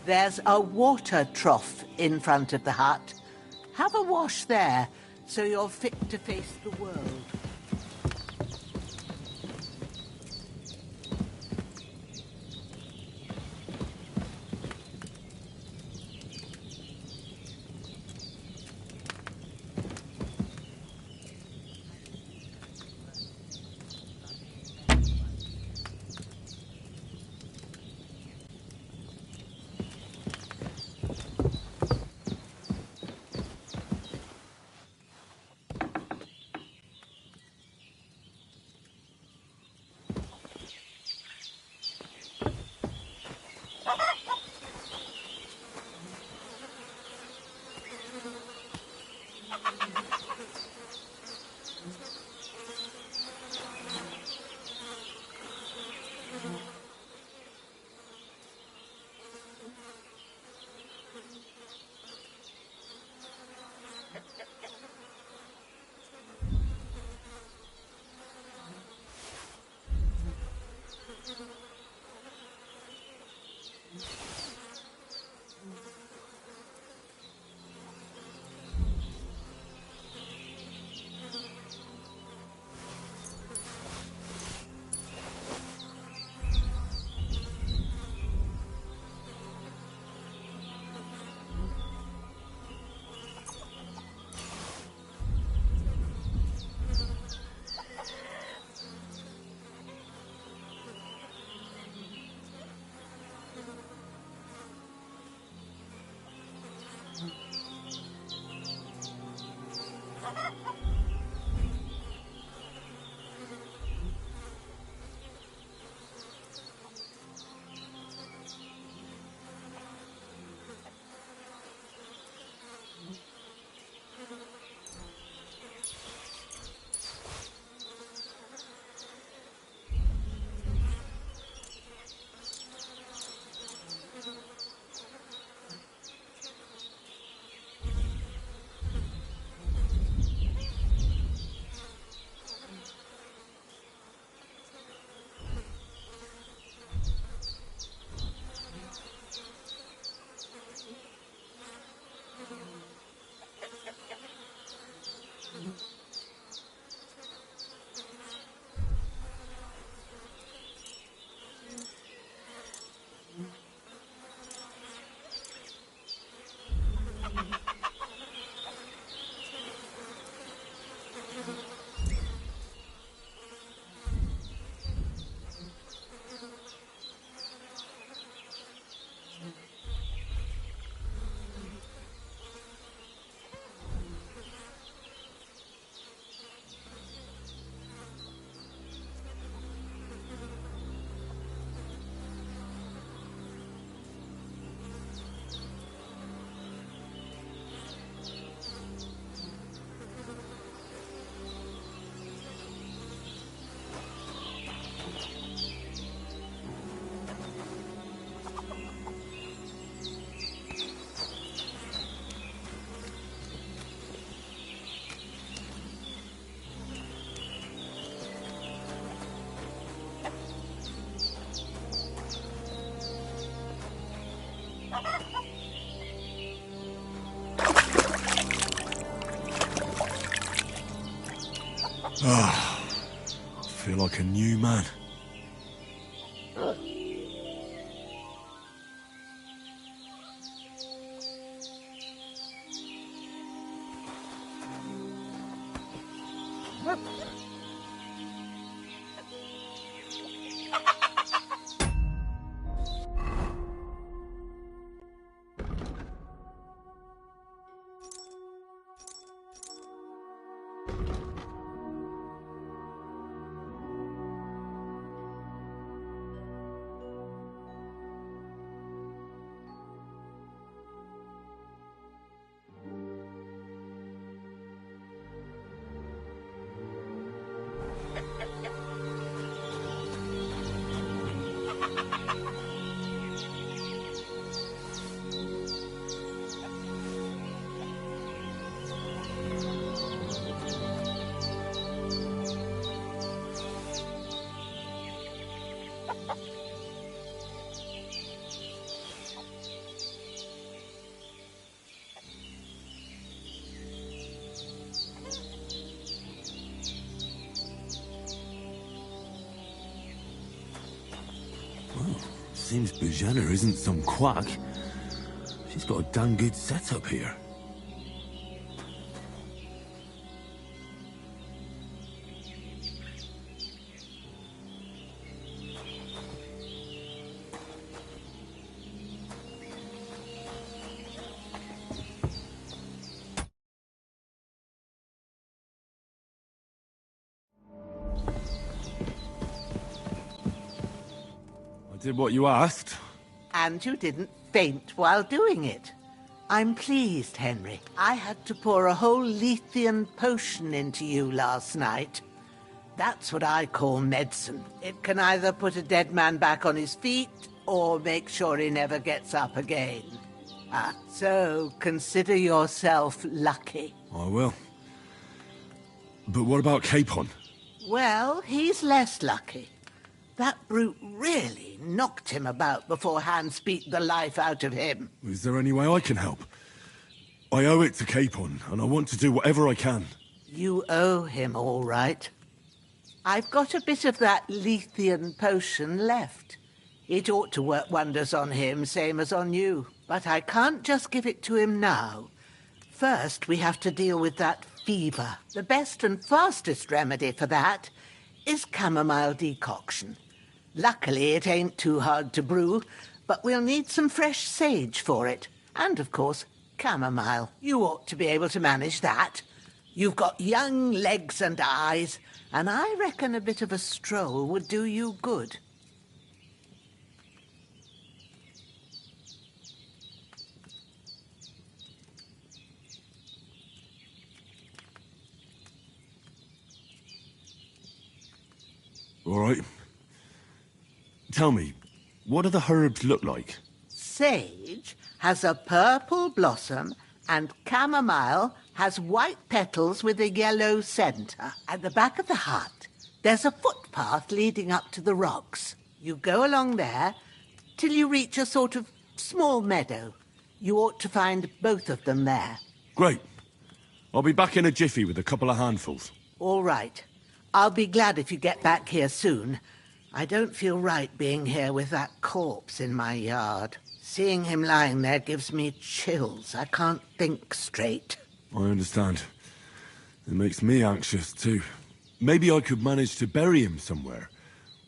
There's a water trough in front of the hut. Have a wash there, so you're fit to face the world. I feel like a new man. Seems Bujana isn't some quack. She's got a damn good setup here. I did what you asked. And you didn't faint while doing it. I'm pleased, Henry. I had to pour a whole Lethean potion into you last night. That's what I call medicine. It can either put a dead man back on his feet or make sure he never gets up again. So consider yourself lucky. I will. But what about Capon? Well, he's less lucky. That brute really knocked him about before Hans beat the life out of him. Is there any way I can help? I owe it to Capon, and I want to do whatever I can. You owe him, all right. I've got a bit of that Lethean potion left. It ought to work wonders on him, same as on you. But I can't just give it to him now. First, we have to deal with that fever. The best and fastest remedy for that is chamomile decoction. Luckily, it ain't too hard to brew, but we'll need some fresh sage for it. And, of course, chamomile. You ought to be able to manage that. You've got young legs and eyes, and I reckon a bit of a stroll would do you good. All right. Tell me, what do the herbs look like? Sage has a purple blossom, and chamomile has white petals with a yellow centre. At the back of the hut, there's a footpath leading up to the rocks. You go along there till you reach a sort of small meadow. You ought to find both of them there. Great. I'll be back in a jiffy with a couple of handfuls. All right. I'll be glad if you get back here soon. I don't feel right being here with that corpse in my yard. Seeing him lying there gives me chills. I can't think straight. I understand. It makes me anxious, too. Maybe I could manage to bury him somewhere.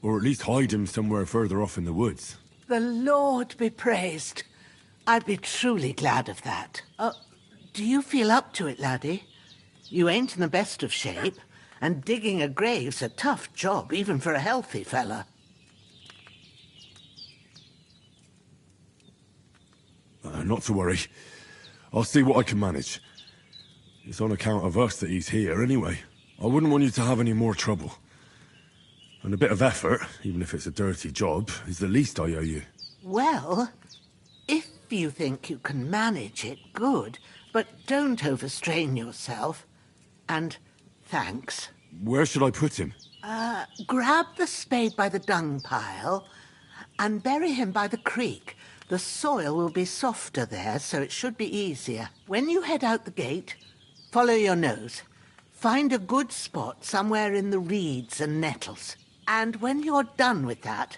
Or at least hide him somewhere further off in the woods. The Lord be praised. I'd be truly glad of that. Do you feel up to it, laddie? You ain't in the best of shape, and digging a grave's a tough job, even for a healthy fella. Not to worry. I'll see what I can manage. It's on account of us that he's here, anyway. I wouldn't want you to have any more trouble. And a bit of effort, even if it's a dirty job, is the least I owe you. Well, if you think you can manage it, good. But don't overstrain yourself. And thanks. Where should I put him? Grab the spade by the dung pile and bury him by the creek. The soil will be softer there, so it should be easier. When you head out the gate, follow your nose. Find a good spot somewhere in the reeds and nettles. And when you're done with that,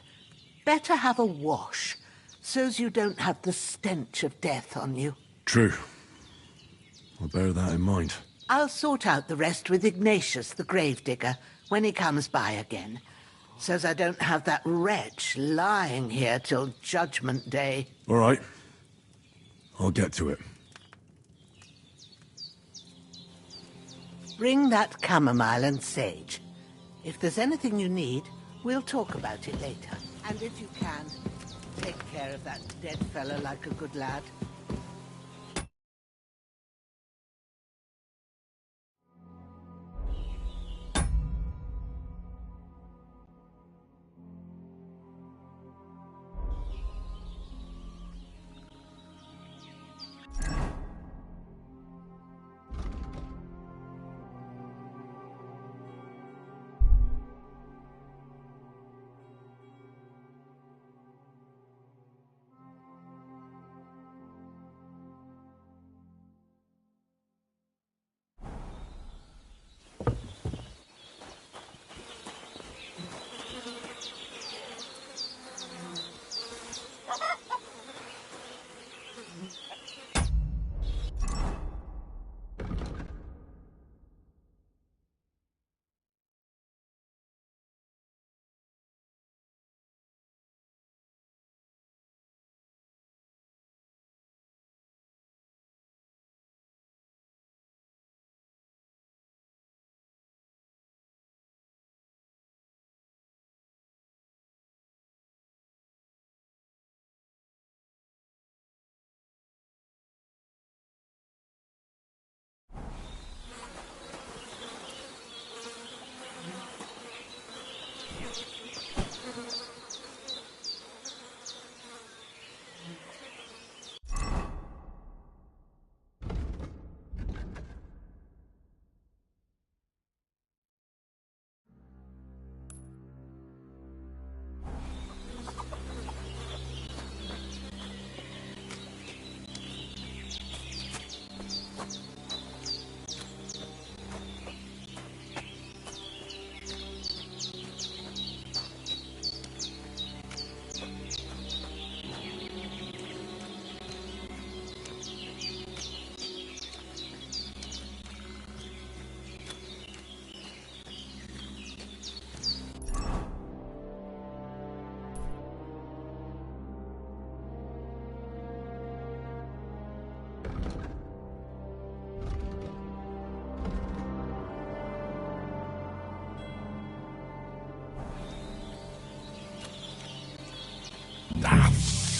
better have a wash, so's you don't have the stench of death on you. True. I'll bear that in mind. I'll sort out the rest with Ignatius, the gravedigger, when he comes by again, so's I don't have that wretch lying here till Judgment Day. All right. I'll get to it. Bring that chamomile and sage. If there's anything you need, we'll talk about it later. And if you can, take care of that dead fella like a good lad.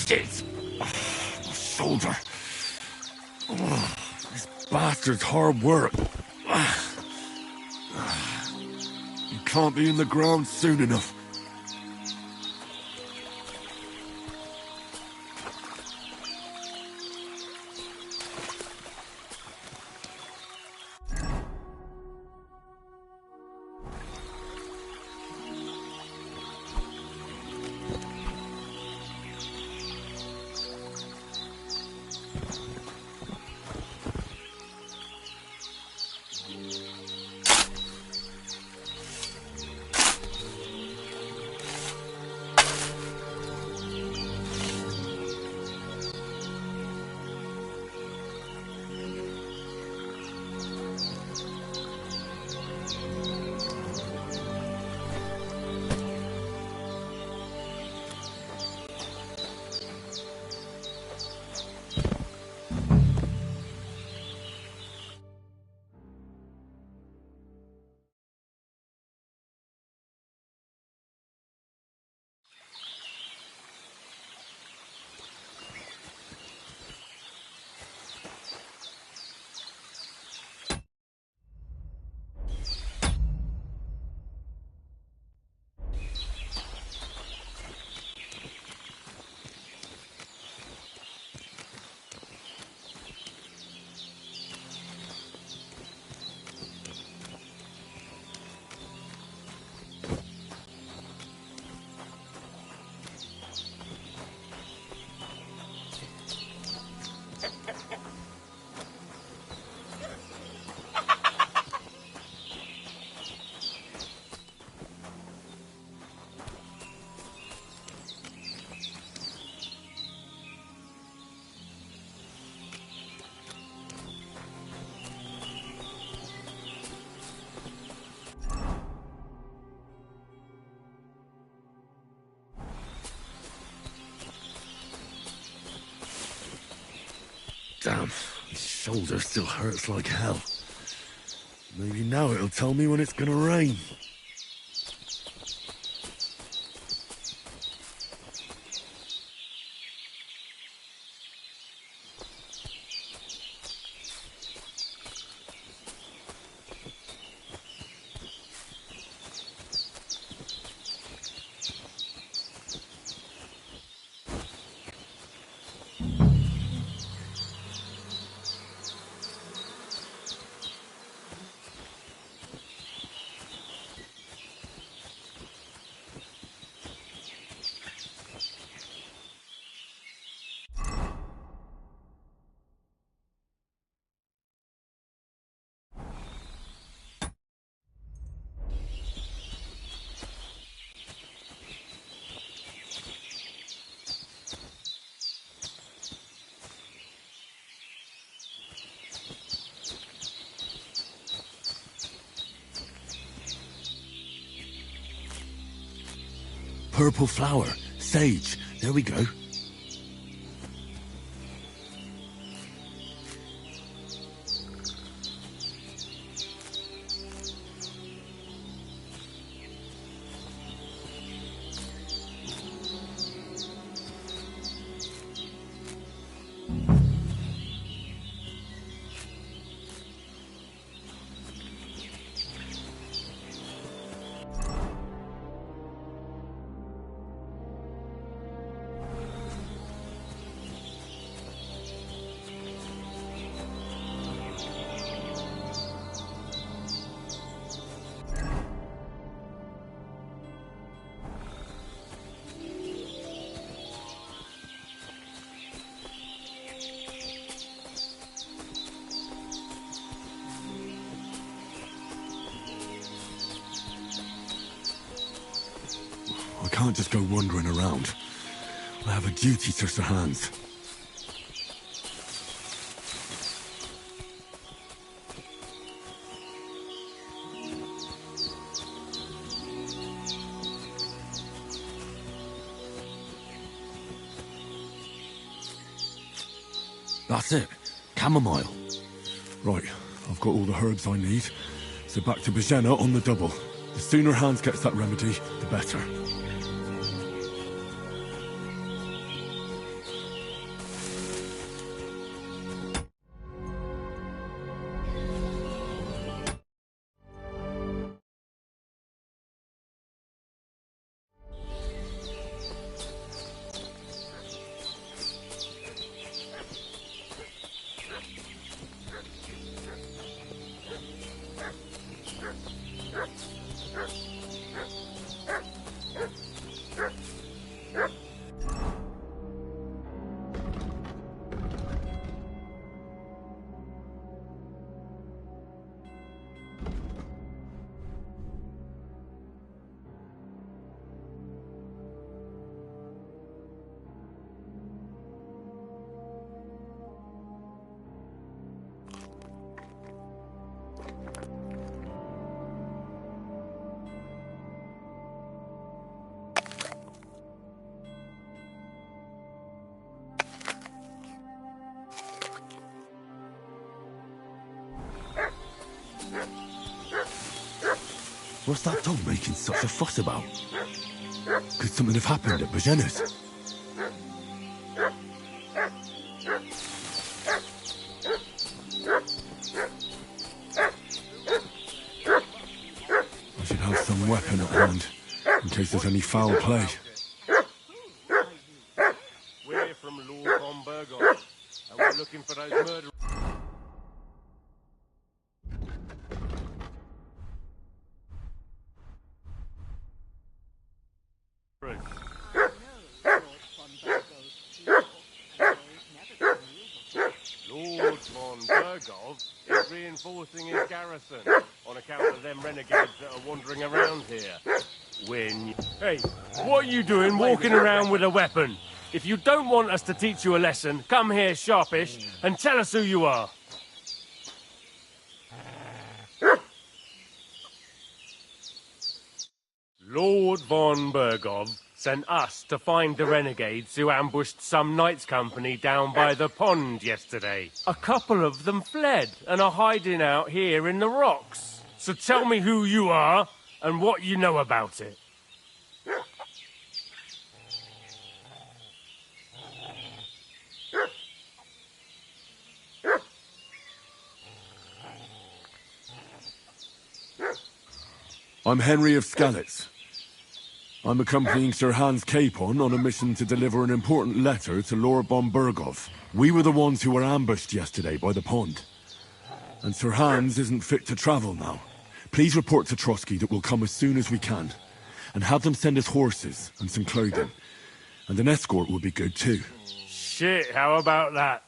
Bastards! My shoulder. Oh, this bastard's hard work. You can't be in the ground soon enough. Damn, his shoulder still hurts like hell. Maybe now it'll tell me when it's gonna rain. Purple flower. Sage. There we go. I can't just go wandering around. I have a duty to Sir Hans. That's it. Chamomile. Right, I've got all the herbs I need. So back to Bajena on the double. The sooner Hans gets that remedy, the better. What's that dog making such a fuss about? Could something have happened at Bajena's? I should have some weapon at hand, in case there's any foul play. We're from Lord von Burgos, and we're looking for those murderers. Lord von Burgov is reinforcing his garrison on account of them renegades that are wandering around here. Hey, what are you doing walking around with a weapon? If you don't want us to teach you a lesson, come here sharpish and tell us who you are. Lord von Burgov sent us to find the renegades who ambushed some knights' company down by the pond yesterday. A couple of them fled and are hiding out here in the rocks. So tell me who you are and what you know about it. I'm Henry of Skalitz. I'm accompanying Sir Hans Capon on a mission to deliver an important letter to Lord von Burgov. We were the ones who were ambushed yesterday by the pond. And Sir Hans isn't fit to travel now. Please report to Trotsky that we'll come as soon as we can. And have them send us horses and some clothing. And an escort would be good too. Shit, how about that?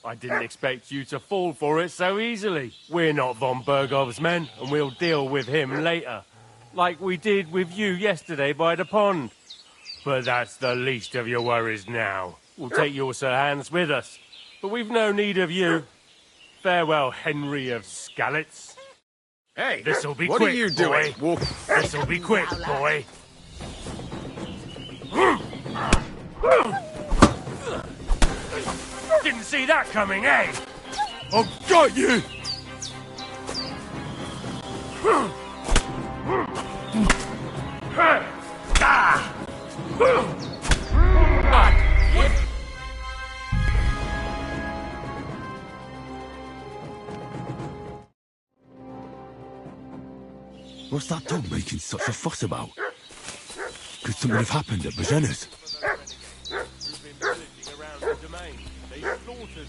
I didn't expect you to fall for it so easily. We're not von Burgov's men, and we'll deal with him later. Like we did with you yesterday by the pond. But that's the least of your worries now. We'll take your Sir Hans with us, but we've no need of you. Farewell, Henry of Skalitz. Hey, This'll be what quick, are you doing? boy. This'll be quick, boy. Didn't see that coming, eh? I've got you! What's that dog making such a fuss about? Could something have happened at Bajena's? Who've been pillaging around the domain. They slaughtered.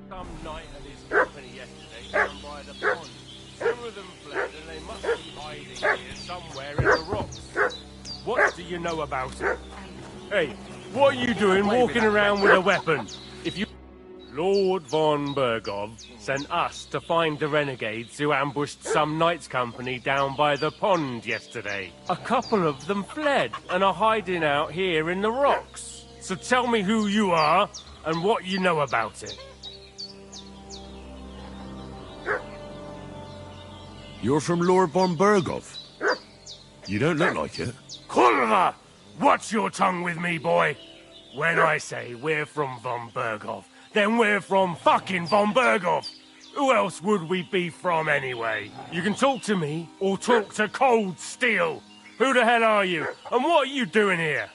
Some knight and his company yesterday down by the pond. Two of them fled and they must be hiding here somewhere in the rocks. What do you know about it? Hey, what are you doing walking around with a weapon? If you... Lord von Burgov sent us to find the renegades who ambushed some knights' company down by the pond yesterday. A couple of them fled and are hiding out here in the rocks. So tell me who you are and what you know about it. You're from Lord von Burgov? You don't look like it. Kulva! Watch your tongue with me, boy. When I say we're from von Burgov, then we're from fucking von Burgov. Who else would we be from anyway? You can talk to me or talk to cold steel. Who the hell are you? And what are you doing here?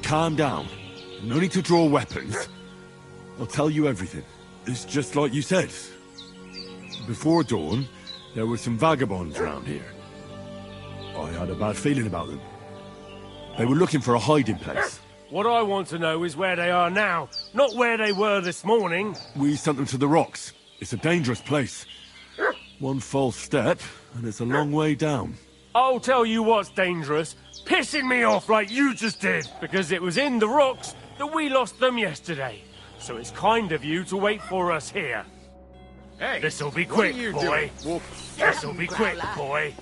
Calm down. No need to draw weapons. I'll tell you everything. It's just like you said. Before dawn, there were some vagabonds around here. I had a bad feeling about them. They were looking for a hiding place. What I want to know is where they are now, not where they were this morning. We sent them to the rocks. It's a dangerous place. One false step, and it's a long way down. I'll tell you what's dangerous. Pissing me off like you just did. Because it was in the rocks that we lost them yesterday. So it's kind of you to wait for us here. Hey, this'll be quick, boy. This'll be quick, boy.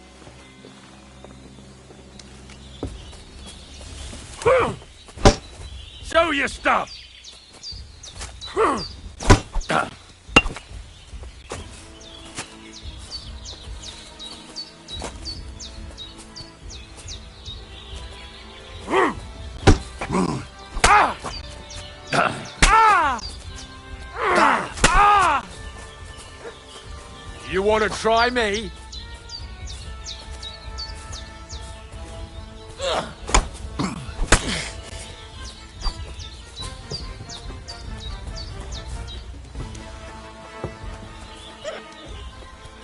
Show your stuff! You want to try me?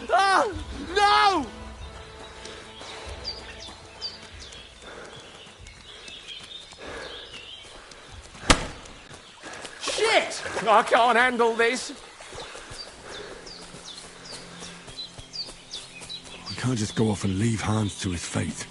Oh, no! Shit! I can't handle this. We can't just go off and leave Hans to his fate.